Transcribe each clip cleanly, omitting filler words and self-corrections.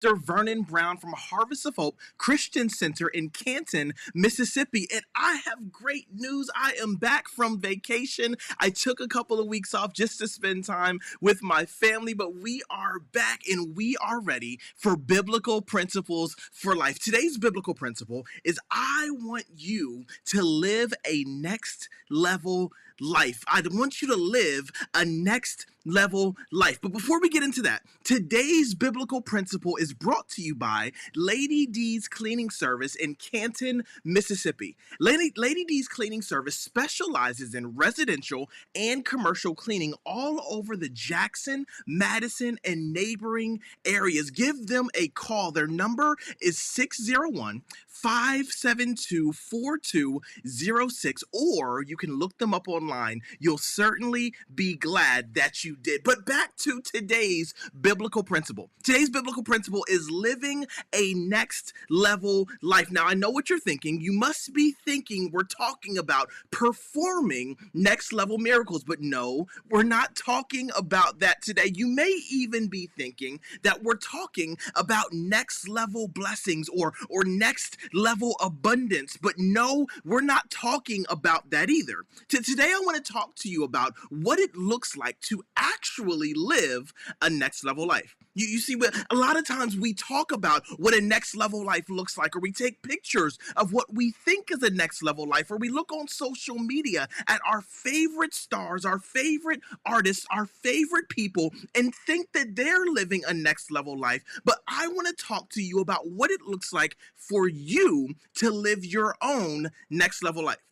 Vernon Brown from Harvest of Hope Christian Center in Canton, Mississippi. And I have great news. I am back from vacation. I took a couple of weeks off just to spend time with my family, but we are back and we are ready for biblical principles for life. Today's biblical principle is I want you to live a next level life. I want you to live a next level life. But before we get into that, today's biblical principle is brought to you by Lady D's Cleaning Service in Canton, Mississippi. Lady D's Cleaning Service specializes in residential and commercial cleaning all over the Jackson, Madison, and neighboring areas. Give them a call. Their number is 601-572-4206, or you can look them up online. You'll certainly be glad that you did. But back to today's biblical principle. Today's biblical principle is living a next level life. Now, I know what you're thinking. You must be thinking we're talking about performing next level miracles, but no, we're not talking about that today. You may even be thinking that we're talking about next level blessings or next level abundance, but no, we're not talking about that either. Today, I want to talk to you about what it looks like to actually live a next level life. You see, a lot of times we talk about what a next level life looks like, or we take pictures of what we think is a next level life, or we look on social media at our favorite stars, our favorite artists, our favorite people, and think that they're living a next level life. But I want to talk to you about what it looks like for you to live your own next level life.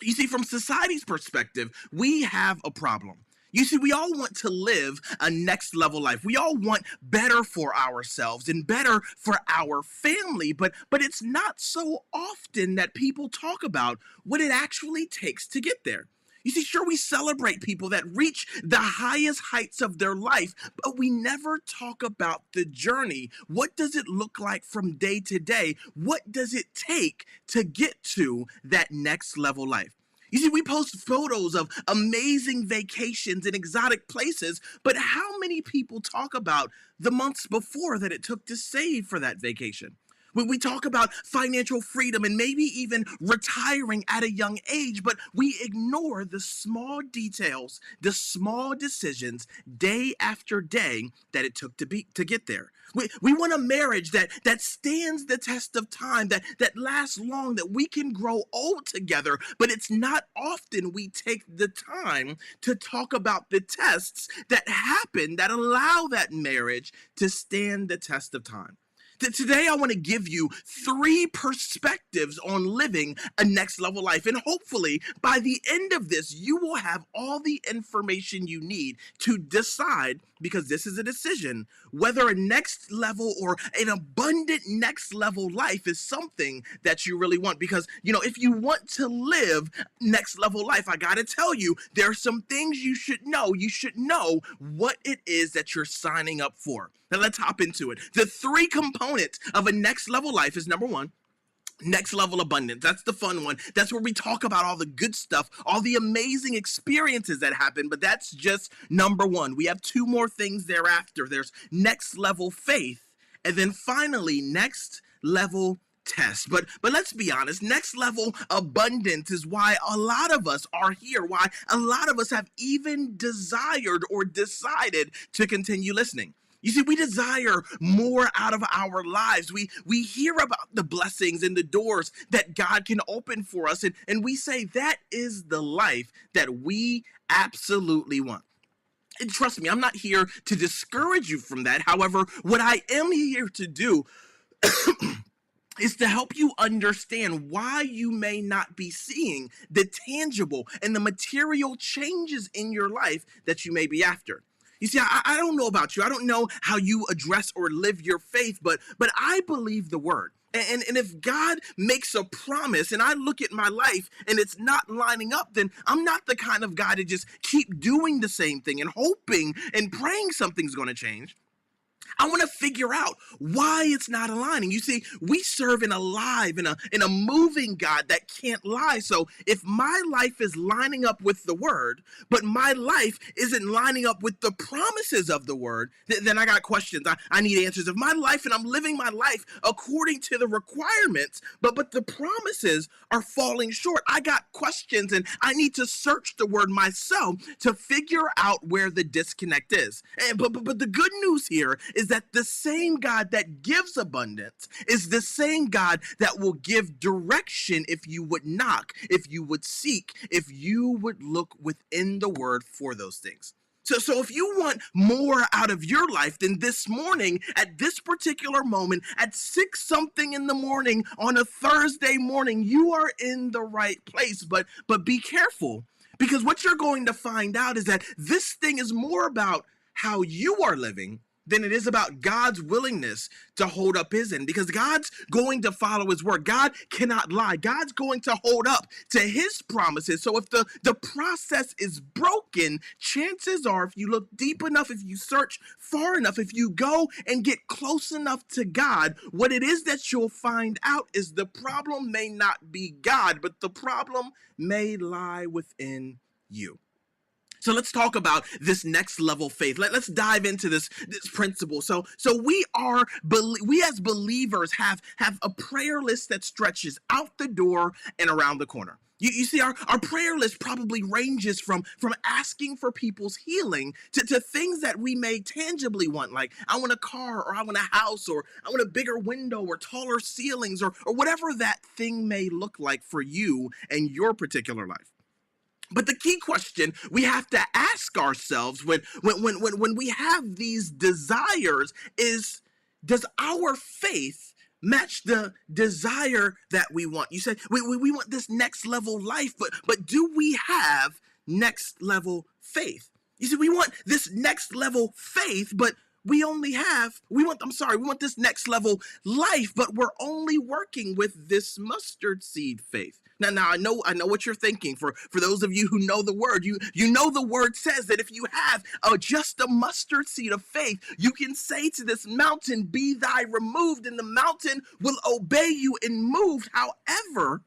You see, from society's perspective, we have a problem. You see, we all want to live a next level life. We all want better for ourselves and better for our family, but it's not so often that people talk about what it actually takes to get there. You see, sure, we celebrate people that reach the highest heights of their life, but we never talk about the journey. What does it look like from day to day? What does it take to get to that next level life? You see, we post photos of amazing vacations in exotic places, but how many people talk about the months before that it took to save for that vacation? When we talk about financial freedom and maybe even retiring at a young age, but we ignore the small details, the small decisions day after day that it took to get there. We want a marriage that stands the test of time, that lasts long, that we can grow old together, but it's not often we take the time to talk about the tests that happen that allow that marriage to stand the test of time. Today, I want to give you 3 perspectives on living a next level life. And hopefully, by the end of this, you will have all the information you need to decide, because this is a decision, whether a next level or an abundant next level life is something that you really want. Because, if you want to live next level life, I got to tell you, there are some things you should know. You should know what it is that you're signing up for. Now, let's hop into it. The 3 components of a next level life is, number 1, next level abundance. That's the fun one. That's where we talk about all the good stuff, all the amazing experiences that happen, but that's just number 1. We have 2 more things thereafter. There's next level faith, and then finally, next level test. But let's be honest, next level abundance is why a lot of us are here, why a lot of us have even desired or decided to continue listening. You see, we desire more out of our lives. We hear about the blessings and the doors that God can open for us, and we say that is the life that we absolutely want. And trust me, I'm not here to discourage you from that. However, what I am here to do is to help you understand why you may not be seeing the tangible and the material changes in your life that you may be after. You see, I don't know about you. I don't know how you address or live your faith, but I believe the word. And if God makes a promise and I look at my life and it's not lining up, then I'm not the kind of guy to just keep doing the same thing and hoping and praying something's going to change. I want to figure out why it's not aligning. You see, we serve in a live, in a moving God that can't lie. So if my life is lining up with the word, but my life isn't lining up with the promises of the word, then I got questions. I need answers. If my life and I'm living my life according to the requirements, but the promises are falling short, I got questions and I need to search the word myself to figure out where the disconnect is. But the good news here is that the same God that gives abundance is the same God that will give direction if you would knock, if you would seek, if you would look within the word for those things. So if you want more out of your life, then this morning, at this particular moment, at 6 something in the morning on a Thursday morning, you are in the right place. But be careful, because what you're going to find out is that this thing is more about how you are living than it is about God's willingness to hold up his end, because God's going to follow his word. God cannot lie. God's going to hold up to his promises. So if the process is broken, chances are, if you look deep enough, if you search far enough, if you go and get close enough to God, what it is that you'll find out is the problem may not be God, but the problem may lie within you. So let's talk about this next level faith. Let's dive into this principle. So we as believers have a prayer list that stretches out the door and around the corner. You see, our prayer list probably ranges from asking for people's healing to things that we may tangibly want, like I want a car, or I want a house, or I want a bigger window, or taller ceilings, or whatever that thing may look like for you and your particular life. But the key question we have to ask ourselves when we have these desires is, does our faith match the desire that we want? You said we want this next level life, but do we have next level faith? You see, we want this next level faith, but we want this next level life, but we're only working with this mustard seed faith. Now I know what you're thinking. For those of you who know the word, you know the word says that if you have just a mustard seed of faith, you can say to this mountain, be thy removed, and the mountain will obey you and move. However,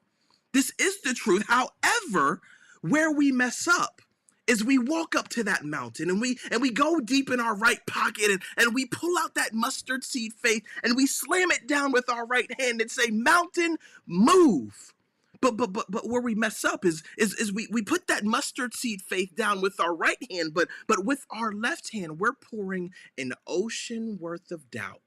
this is the truth. However, where we mess up is we walk up to that mountain and we go deep in our right pocket and we pull out that mustard seed faith and we slam it down with our right hand and say, mountain, move. But where we mess up is we put that mustard seed faith down with our right hand, but with our left hand, we're pouring an ocean worth of doubt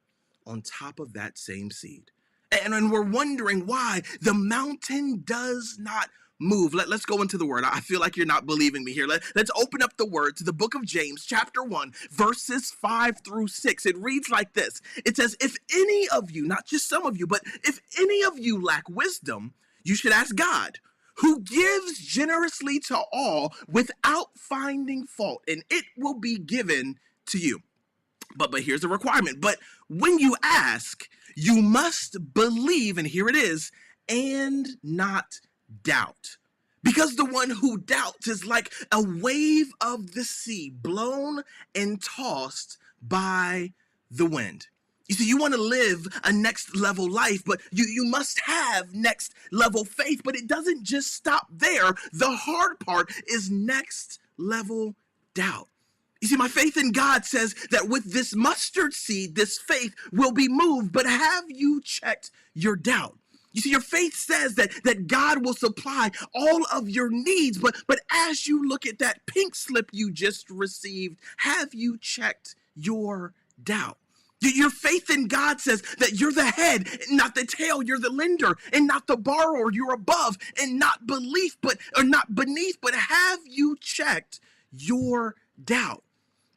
on top of that same seed. And we're wondering why the mountain does not move. Let's go into the word. I feel like you're not believing me here. Let's open up the word to the book of James, chapter 1, verses 5 through 6. It reads like this. It says, if any of you, not just some of you, but if any of you lack wisdom, you should ask God, who gives generously to all without finding fault, and it will be given to you. But here's the requirement. But when you ask, you must believe, and here it is, and not doubt. Because the one who doubts is like a wave of the sea, blown and tossed by the wind. You see, you want to live a next level life, but you must have next level faith. But it doesn't just stop there. The hard part is next level doubt. You see, my faith in God says that with this mustard seed, this faith will be moved. But have you checked your doubt? You see, your faith says that God will supply all of your needs. But as you look at that pink slip you just received, have you checked your doubt? Your faith in God says that you're the head, not the tail. You're the lender and not the borrower. You're above and not beneath. But have you checked your doubt?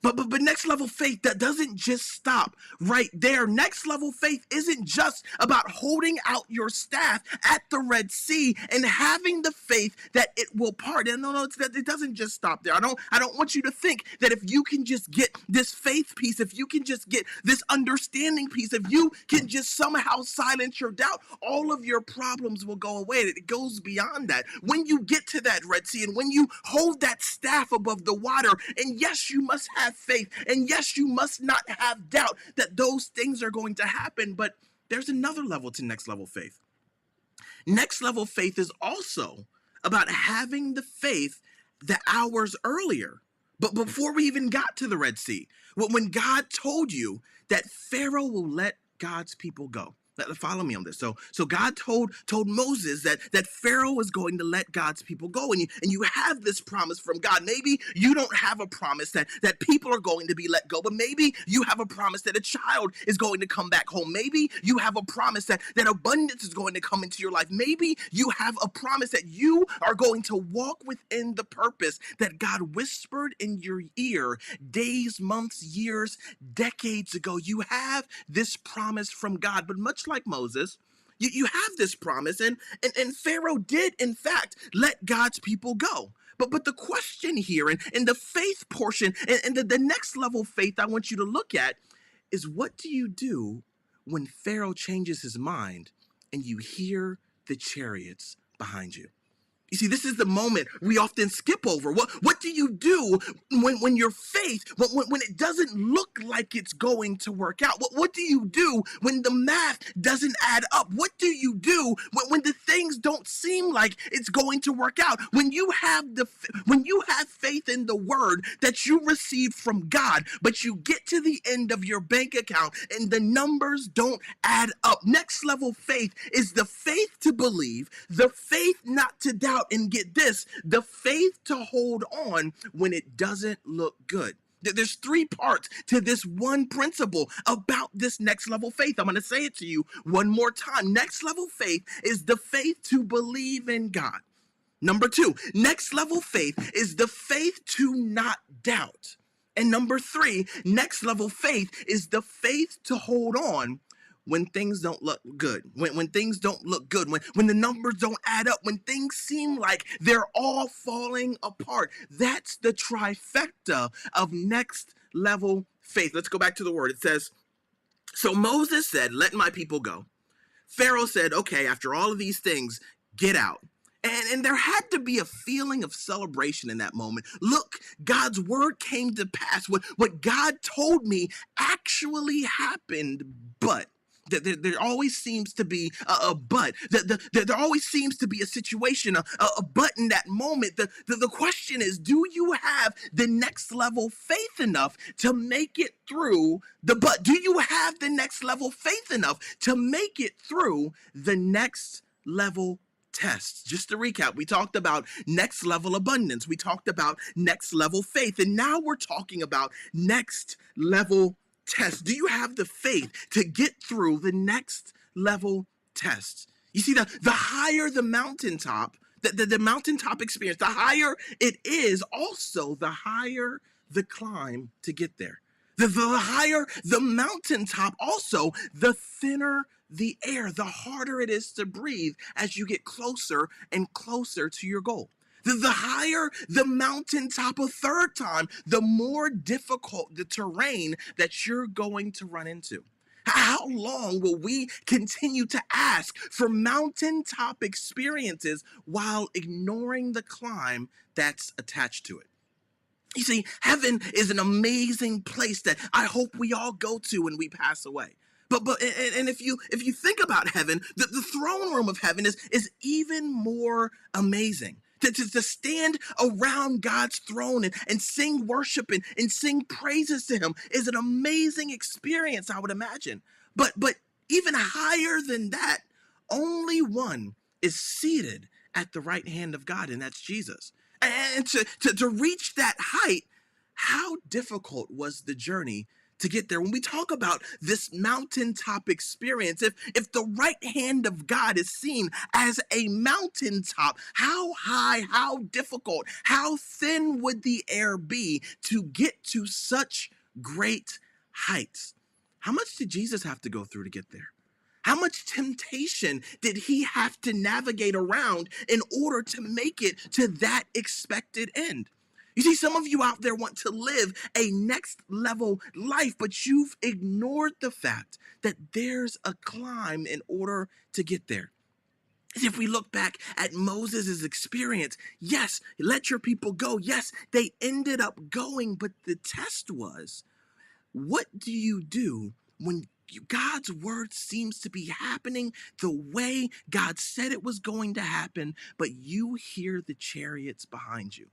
But next level faith, that doesn't just stop right there. Next level faith isn't just about holding out your staff at the Red Sea and having the faith that it will part. And no, it doesn't just stop there. I don't want you to think that if you can just get this faith piece, if you can just get this understanding piece, if you can just somehow silence your doubt, all of your problems will go away. It goes beyond that. When you get to that Red Sea and when you hold that staff above the water, and yes, you must have have faith. And yes, you must not have doubt that those things are going to happen. But there's another level to next level faith. Next level faith is also about having the faith the hours earlier, but before we even got to the Red Sea, when God told you that Pharaoh will let God's people go. Follow me on this. So God told Moses that Pharaoh was going to let God's people go, and you have this promise from God. Maybe you don't have a promise that people are going to be let go, but maybe you have a promise that a child is going to come back home. Maybe you have a promise that abundance is going to come into your life. Maybe you have a promise that you are going to walk within the purpose that God whispered in your ear days, months, years, decades ago. You have this promise from God, but much like Moses, you have this promise, and Pharaoh did in fact let God's people go. But the question here, and the faith portion, and the next level faith I want you to look at is, what do you do when Pharaoh changes his mind and you hear the chariots behind you? You see, this is the moment we often skip over. What do you do when your faith, when it doesn't look like it's going to work out? What do you do when the math doesn't add up? What do you do when the things don't seem like it's going to work out? When you have faith in the word that you received from God, but you get to the end of your bank account and the numbers don't add up. Next level faith is the faith to believe, the faith not to doubt, and get this, the faith to hold on when it doesn't look good. There's three parts to this one principle about this next level faith. I'm going to say it to you one more time. Next level faith is the faith to believe in God. Number two, next level faith is the faith to not doubt. And number three, next level faith is the faith to hold on when things don't look good, when things don't look good, when the numbers don't add up, when things seem like they're all falling apart. That's the trifecta of next level faith. Let's go back to the word. It says, so Moses said, let my people go. Pharaoh said, okay, after all of these things, get out. And there had to be a feeling of celebration in that moment. Look, God's word came to pass. What God told me actually happened, but there always seems to be a but. There always seems to be a situation, a but in that moment. The question is, do you have the next level faith enough to make it through the but? Do you have the next level faith enough to make it through the next level tests? Just to recap, we talked about next level abundance. We talked about next level faith. And now we're talking about next level test. Do you have the faith to get through the next level test? You see, the higher the mountaintop, the mountaintop experience, the higher it is, also the higher the climb to get there. The higher the mountaintop, also the thinner the air, the harder it is to breathe as you get closer and closer to your goal. The higher the mountaintop a third time, the more difficult the terrain that you're going to run into. How long will we continue to ask for mountaintop experiences while ignoring the climb that's attached to it? You see, heaven is an amazing place that I hope we all go to when we pass away. But if you think about heaven, the throne room of heaven is even more amazing. To stand around God's throne and sing worship and sing praises to him is an amazing experience, I would imagine. But even higher than that, only one is seated at the right hand of God, and that's Jesus. And to reach that height, how difficult was the journey to get there? When we talk about this mountaintop experience, if the right hand of God is seen as a mountaintop, how high, how difficult, how thin would the air be to get to such great heights? How much did Jesus have to go through to get there? How much temptation did he have to navigate around in order to make it to that expected end? You see, some of you out there want to live a next level life, but you've ignored the fact that there's a climb in order to get there. If we look back at Moses' experience, yes, let your people go. Yes, they ended up going, but the test was, what do you do when God's word seems to be happening the way God said it was going to happen, but you hear the chariots behind you?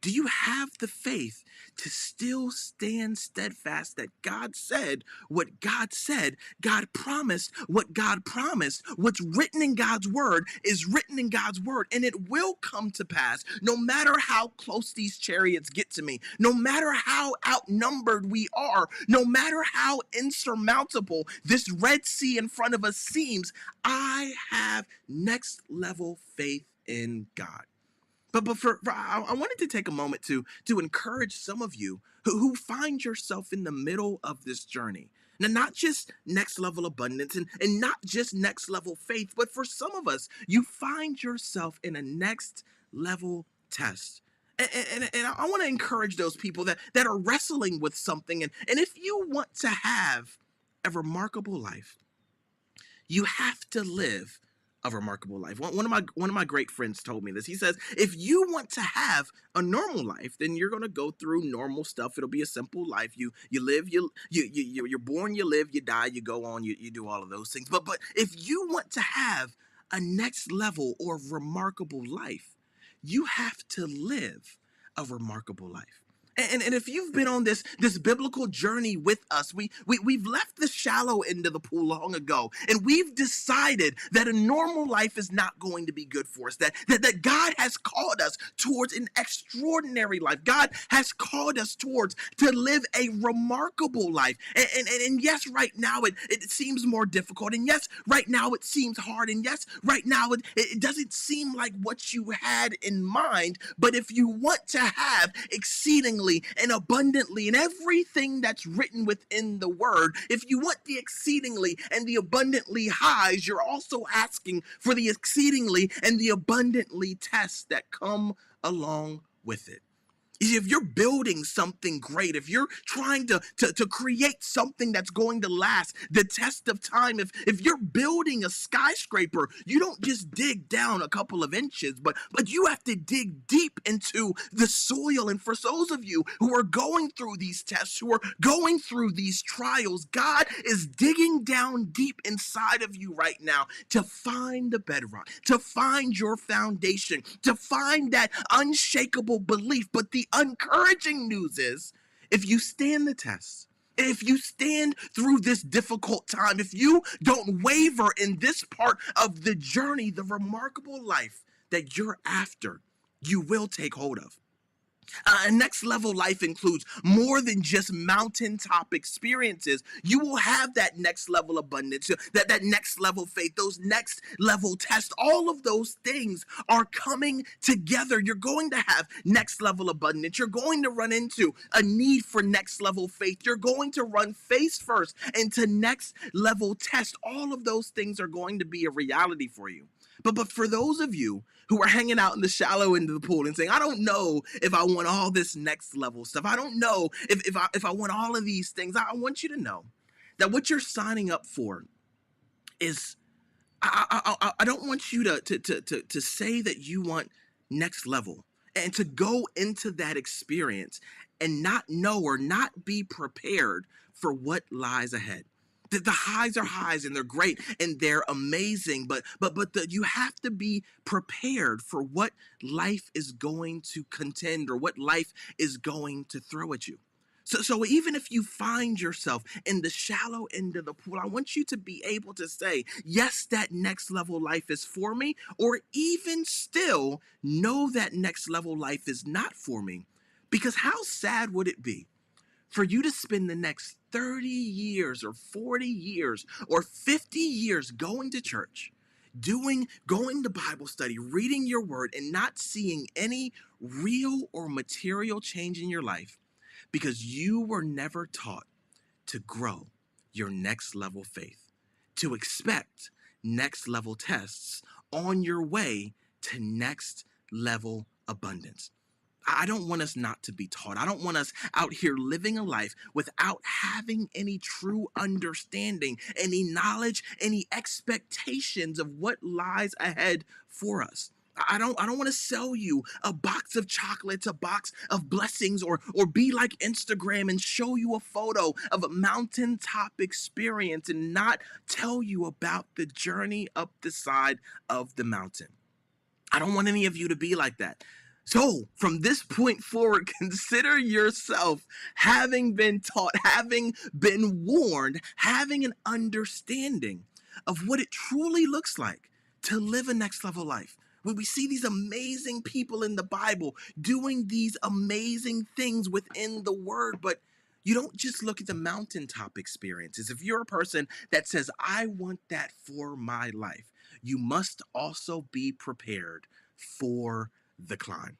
Do you have the faith to still stand steadfast that God said what God said? God promised what God promised. What's written in God's word is written in God's word, and it will come to pass no matter how close these chariots get to me, no matter how outnumbered we are, no matter how insurmountable this Red Sea in front of us seems. I have next level faith in God. I wanted to take a moment to encourage some of you who find yourself in the middle of this journey. Now, not just next level abundance and not just next level faith, but for some of us, you find yourself in a next level test. And I want to encourage those people that are wrestling with something. And if you want to have a remarkable life, you have to live a remarkable life. One of my great friends told me this. He says, if you want to have a normal life, then you're going to go through normal stuff. It'll be a simple life. You live, you're born, you live, you die, you go on, you do all of those things. But if you want to have a next level or remarkable life, you have to live a remarkable life. And if you've been on this biblical journey with us, we've left the shallow end of the pool long ago, and we've decided that a normal life is not going to be good for us, that God has called us towards an extraordinary life. God has called us towards to live a remarkable life. And yes, right now it seems more difficult, and yes, right now it seems hard, and yes, right now it doesn't seem like what you had in mind. But if you want to have exceedingly and abundantly and everything that's written within the word, if you want the exceedingly and the abundantly highs, you're also asking for the exceedingly and the abundantly tests that come along with it. If you're building something great, if you're trying to create something that's going to last the test of time, if you're building a skyscraper, you don't just dig down a couple of inches, but you have to dig deep into the soil. And for those of you who are going through these tests, who are going through these trials, God is digging down deep inside of you right now to find the bedrock, to find your foundation, to find that unshakable belief. But the encouraging news is, if you stand the test, if you stand through this difficult time, if you don't waver in this part of the journey, the remarkable life that you're after, you will take hold of. A next level life includes more than just mountaintop experiences. You will have that next level abundance, that next level faith, those next level tests. All of those things are coming together. You're going to have next level abundance. You're going to run into a need for next level faith. You're going to run face first into next level test. All of those things are going to be a reality for you. But for those of you who are hanging out in the shallow end of the pool and saying, I don't know if I want all this next level stuff. I don't know if I want all of these things. I want you to know that what you're signing up for is, I don't want you to say that you want next level and to go into that experience and not know or not be prepared for what lies ahead. The highs are highs and they're great and they're amazing, but you have to be prepared for what life is going to contend or what life is going to throw at you. So even if you find yourself in the shallow end of the pool, I want you to be able to say, yes, that next level life is for me, or even still know that next level life is not for me. Because how sad would it be for you to spend the next 30 years or 40 years or 50 years going to church, going to Bible study, reading your word, and not seeing any real or material change in your life because you were never taught to grow your next level faith, to expect next level tests on your way to next level abundance. I don't want us not to be taught. I don't want us out here living a life without having any true understanding, any knowledge, any expectations of what lies ahead for us. I don't want to sell you a box of chocolates, a box of blessings, or be like Instagram and show you a photo of a mountaintop experience and not tell you about the journey up the side of the mountain. I don't want any of you to be like that. So, from this point forward, consider yourself having been taught, having been warned, having an understanding of what it truly looks like to live a next level life. When we see these amazing people in the Bible doing these amazing things within the Word, but you don't just look at the mountaintop experiences. If you're a person that says, I want that for my life, you must also be prepared for the climb.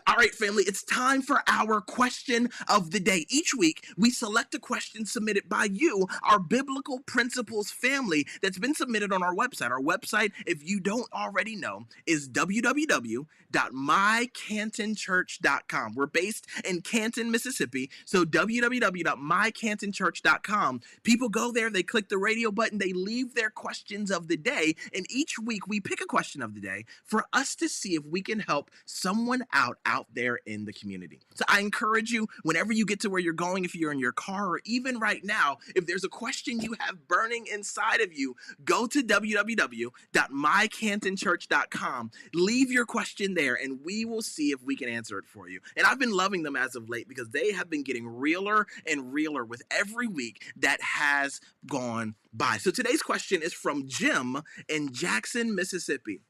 All right, family, it's time for our question of the day. Each week, we select a question submitted by you, our Biblical Principles family, that's been submitted on our website. Our website, if you don't already know, is www.mycantonchurch.com. We're based in Canton, Mississippi, so www.mycantonchurch.com. People go there, they click the radio button, they leave their questions of the day, and each week we pick a question of the day for us to see if we can help someone out there in the community. So I encourage you, whenever you get to where you're going, if you're in your car or even right now, if there's a question you have burning inside of you, go to www.mycantonchurch.com, leave your question there, and we will see if we can answer it for you. And I've been loving them as of late because they have been getting realer and realer with every week that has gone by. So today's question is from Jim in Jackson, Mississippi.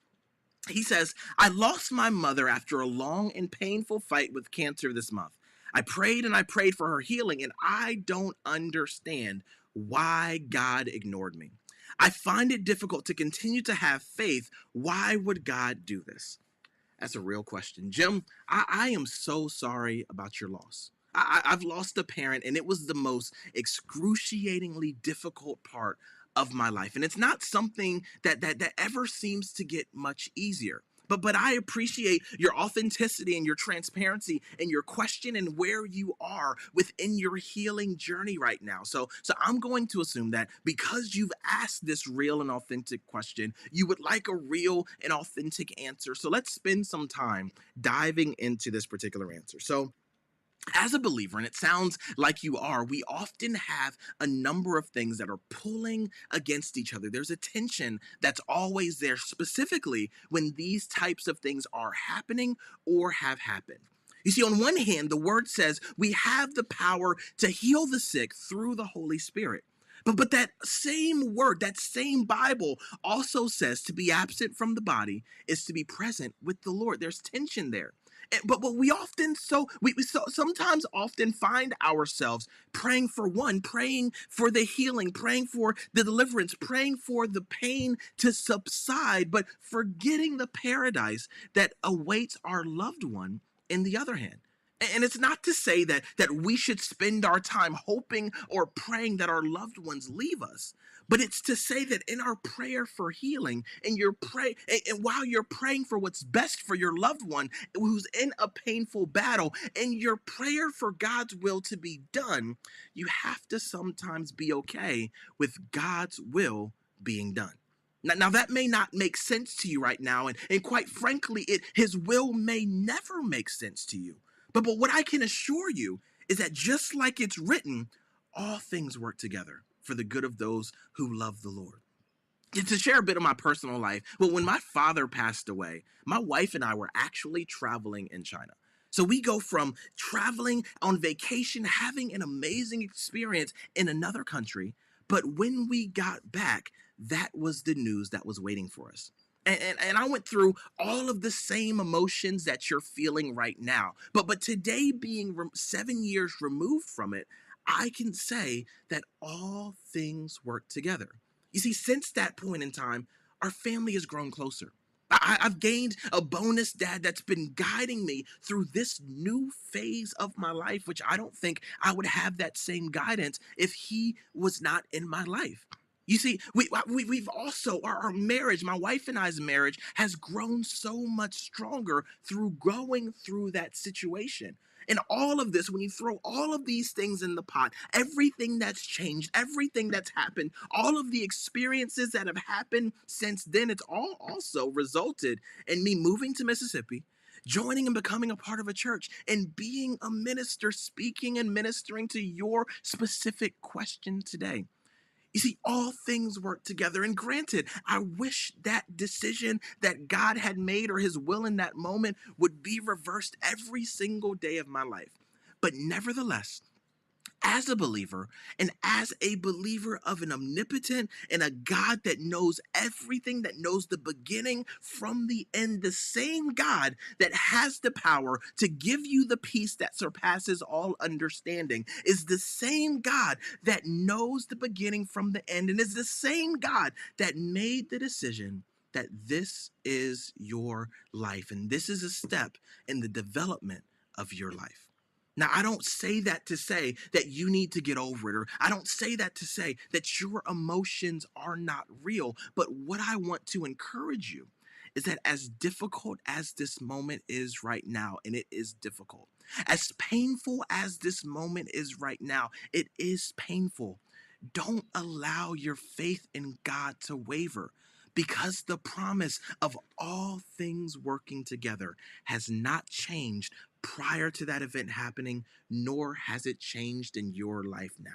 He says, I lost my mother after a long and painful fight with cancer this month. I prayed and I prayed for her healing, and I don't understand why God ignored me. I find it difficult to continue to have faith. Why would God do this? That's a real question. Jim, I am so sorry about your loss. I've lost a parent, and it was the most excruciatingly difficult part of my life. And it's not something that ever seems to get much easier. But I appreciate your authenticity and your transparency and your question and where you are within your healing journey right now. So I'm going to assume that because you've asked this real and authentic question, you would like a real and authentic answer. So let's spend some time diving into this particular answer. So as a believer, and it sounds like you are, we often have a number of things that are pulling against each other. There's a tension that's always there, specifically when these types of things are happening or have happened. You see, on one hand, the word says we have the power to heal the sick through the Holy Spirit. But that same word, that same Bible also says to be absent from the body is to be present with the Lord. There's tension there. But we often sometimes often find ourselves praying for one, praying for the healing, praying for the deliverance, praying for the pain to subside, but forgetting the paradise that awaits our loved one in the other hand. And it's not to say that we should spend our time hoping or praying that our loved ones leave us, but it's to say that in our prayer for healing, and while you're praying for what's best for your loved one who's in a painful battle, and your prayer for God's will to be done, you have to sometimes be okay with God's will being done. Now that may not make sense to you right now, and quite frankly, his will may never make sense to you. But what I can assure you is that just like it's written, all things work together for the good of those who love the Lord. To share a bit of my personal life, well, when my father passed away, my wife and I were actually traveling in China. So we go from traveling on vacation, having an amazing experience in another country, but when we got back, that was the news that was waiting for us. And I went through all of the same emotions that you're feeling right now. But today, being 7 years removed from it, I can say that all things work together. You see, since that point in time, our family has grown closer. I've gained a bonus dad that's been guiding me through this new phase of my life, which I don't think I would have that same guidance if he was not in my life. You see, we've also, our marriage, my wife and I's marriage has grown so much stronger through going through that situation. And all of this, when you throw all of these things in the pot, everything that's changed, everything that's happened, all of the experiences that have happened since then, it's all also resulted in me moving to Mississippi, joining and becoming a part of a church, and being a minister, speaking and ministering to your specific question today. You see, all things work together. And granted, I wish that decision that God had made or his will in that moment would be reversed every single day of my life. But nevertheless, as a believer and as a believer of an omnipotent and a God that knows everything, that knows the beginning from the end, the same God that has the power to give you the peace that surpasses all understanding is the same God that knows the beginning from the end and is the same God that made the decision that this is your life and this is a step in the development of your life. Now, I don't say that to say that you need to get over it, or I don't say that to say that your emotions are not real. But what I want to encourage you is that as difficult as this moment is right now, and it is difficult, as painful as this moment is right now, it is painful. Don't allow your faith in God to waver because the promise of all things working together has not changed prior to that event happening, nor has it changed in your life now.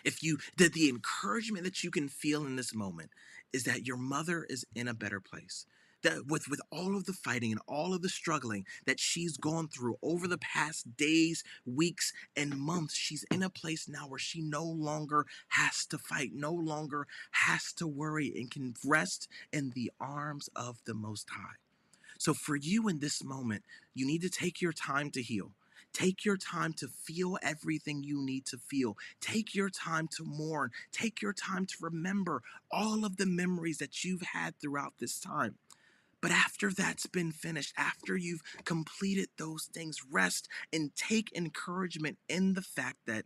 If you that the encouragement that you can feel in this moment is that your mother is in a better place, that with all of the fighting and all of the struggling that she's gone through over the past days, weeks, and months, she's in a place now where she no longer has to fight, no longer has to worry, and can rest in the arms of the Most High. So for you in this moment, you need to take your time to heal. Take your time to feel everything you need to feel. Take your time to mourn. Take your time to remember all of the memories that you've had throughout this time. But after that's been finished, after you've completed those things, rest and take encouragement in the fact that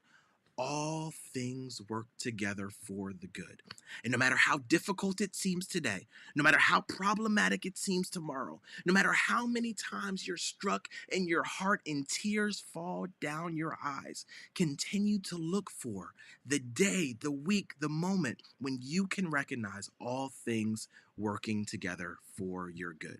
all things work together for the good. And no matter how difficult it seems today, no matter how problematic it seems tomorrow, no matter how many times you're struck in your heart and tears fall down your eyes, continue to look for the day, the week, the moment when you can recognize all things working together for your good.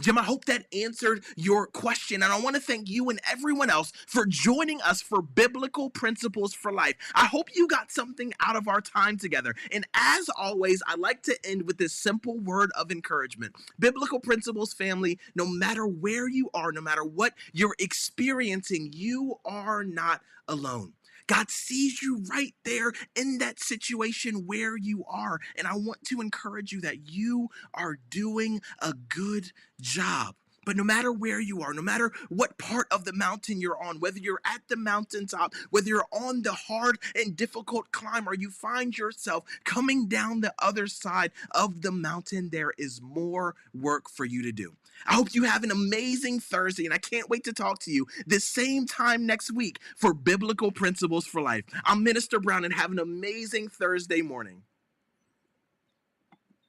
Jim, I hope that answered your question. And I want to thank you and everyone else for joining us for Biblical Principles for Life. I hope you got something out of our time together. And as always, I like to end with this simple word of encouragement. Biblical Principles family, no matter where you are, no matter what you're experiencing, you are not alone. God sees you right there in that situation where you are. And I want to encourage you that you are doing a good job. But no matter where you are, no matter what part of the mountain you're on, whether you're at the mountaintop, whether you're on the hard and difficult climb, or you find yourself coming down the other side of the mountain, there is more work for you to do. I hope you have an amazing Thursday, and I can't wait to talk to you this same time next week for Biblical Principles for Life. I'm Minister Brown, and have an amazing Thursday morning.